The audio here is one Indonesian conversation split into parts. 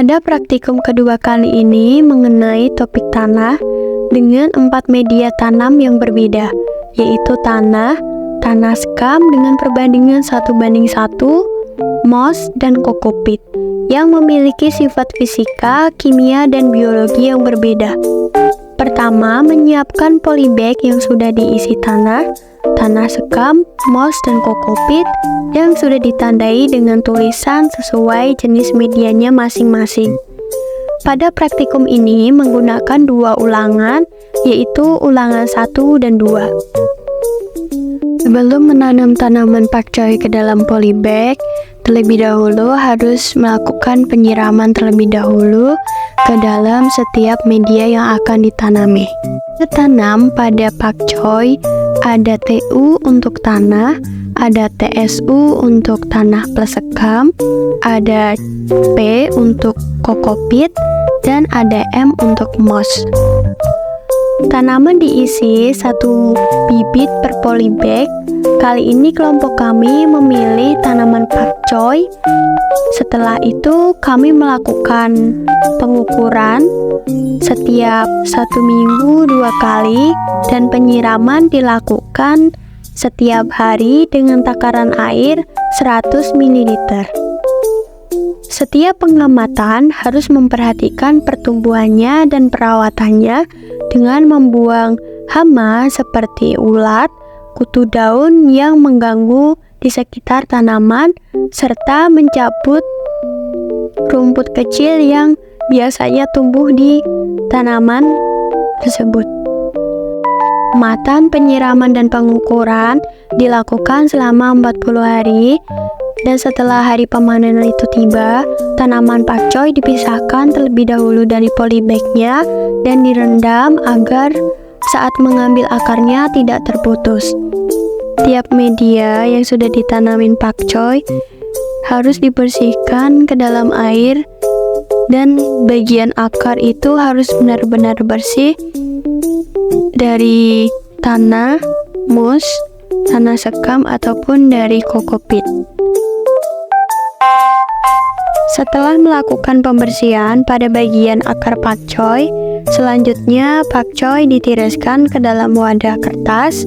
Pada praktikum kedua kali ini mengenai topik tanah dengan 4 media tanam yang berbeda, yaitu tanah sekam dengan perbandingan 1:1, moss, dan kokopit yang memiliki sifat fisika, kimia, dan biologi yang berbeda. Pertama, menyiapkan polybag yang sudah diisi tanah sekam, moss, dan kokopit yang sudah ditandai dengan tulisan sesuai jenis medianya masing-masing. Pada praktikum ini menggunakan 2 ulangan, yaitu ulangan 1 dan 2. Sebelum menanam tanaman pakcoy ke dalam polybag, terlebih dahulu harus melakukan penyiraman terlebih dahulu ke dalam setiap media yang akan ditanami. Tanam pada pakcoy ada TU untuk tanah, ada TSU untuk tanah plus sekam, ada P untuk kokopit, dan ada M untuk moss. Tanaman diisi 1 bibit per polybag. Kali ini kelompok kami memilih tanaman pakcoy. Setelah itu kami melakukan pengukuran setiap 1 minggu 2 kali dan penyiraman dilakukan setiap hari dengan takaran air 100 ml. Setiap pengamatan harus memperhatikan pertumbuhannya dan perawatannya dengan membuang hama seperti ulat, kutu daun yang mengganggu di sekitar tanaman, serta mencabut rumput kecil yang biasanya tumbuh di tanaman tersebut. Pengamatan, penyiraman, dan pengukuran dilakukan selama 40 hari. Dan setelah hari pemanenan itu tiba, tanaman pakcoy dipisahkan terlebih dahulu dari polybagnya dan direndam agar saat mengambil akarnya tidak terputus. Tiap media yang sudah ditanamin pakcoy harus dibersihkan ke dalam air dan bagian akar itu harus benar-benar bersih dari tanah, moss, tanah sekam, ataupun dari kokopit. Setelah melakukan pembersihan pada bagian akar pakcoy, selanjutnya pakcoy ditiriskan ke dalam wadah kertas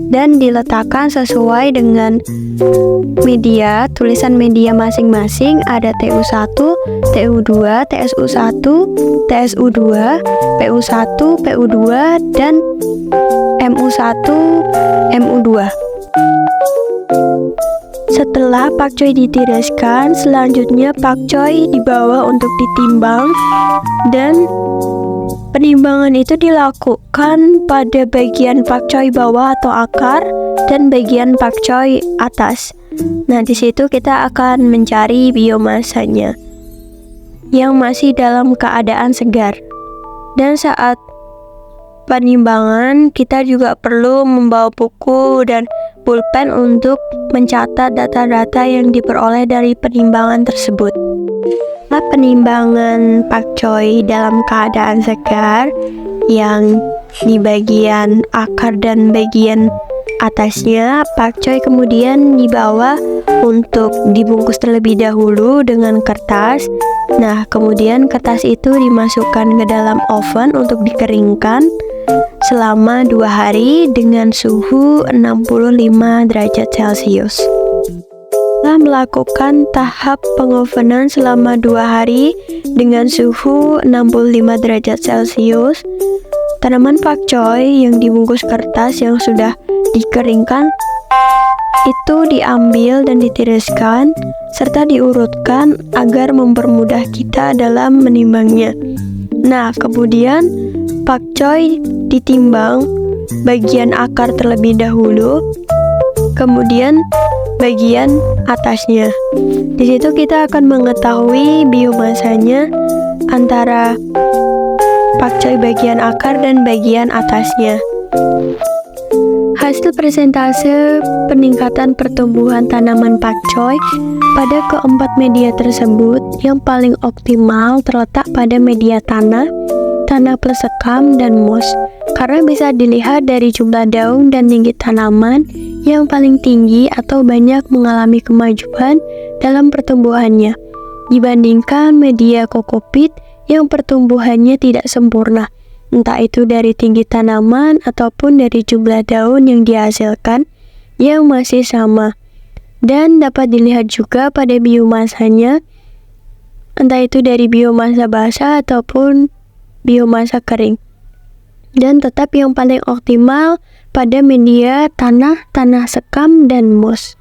dan diletakkan sesuai dengan media. Tulisan media masing-masing ada TU1, TU2, TSU1, TSU2, PU1, PU2, dan MU1, MU2. Setelah pakcoy ditiriskan, selanjutnya pakcoy dibawa untuk ditimbang, dan penimbangan itu dilakukan pada bagian pakcoy bawah atau akar dan bagian pakcoy atas. Nah, di situ kita akan mencari biomasanya yang masih dalam keadaan segar. Dan saat penimbangan, kita juga perlu membawa buku dan pulpen untuk mencatat data-data yang diperoleh dari penimbangan tersebut. Setelah penimbangan pakcoy dalam keadaan segar, yang di bagian akar dan bagian atasnya, pakcoy kemudian dibawa untuk dibungkus terlebih dahulu dengan kertas. Nah, kemudian kertas itu dimasukkan ke dalam oven untuk dikeringkan selama 2 hari dengan suhu 65 derajat Celcius. Setelah melakukan tahap pengovenan selama 2 hari dengan suhu 65 derajat Celcius, tanaman pakcoy yang dibungkus kertas yang sudah dikeringkan itu diambil dan ditiriskan serta diurutkan agar mempermudah kita dalam menimbangnya. Nah, kemudian pakcoy ditimbang bagian akar terlebih dahulu, kemudian bagian atasnya. Di situ kita akan mengetahui biomasanya antara pakcoy bagian akar dan bagian atasnya. Hasil persentase peningkatan pertumbuhan tanaman pakcoy pada keempat media tersebut yang paling optimal terletak pada media tanah plus sekam, dan moss, karena bisa dilihat dari jumlah daun dan tinggi tanaman yang paling tinggi atau banyak mengalami kemajuan dalam pertumbuhannya. dibandingkan media kokopit yang pertumbuhannya tidak sempurna, entah itu dari tinggi tanaman ataupun dari jumlah daun yang dihasilkan yang masih sama. Dan dapat dilihat juga pada biomasanya, entah itu dari biomasa basah ataupun biomasa kering. Dan tetap yang paling optimal pada media tanah, tanah sekam, dan mus.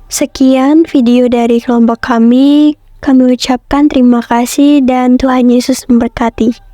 Sekian video dari kelompok kami. Kami ucapkan terima kasih dan Tuhan Yesus memberkati.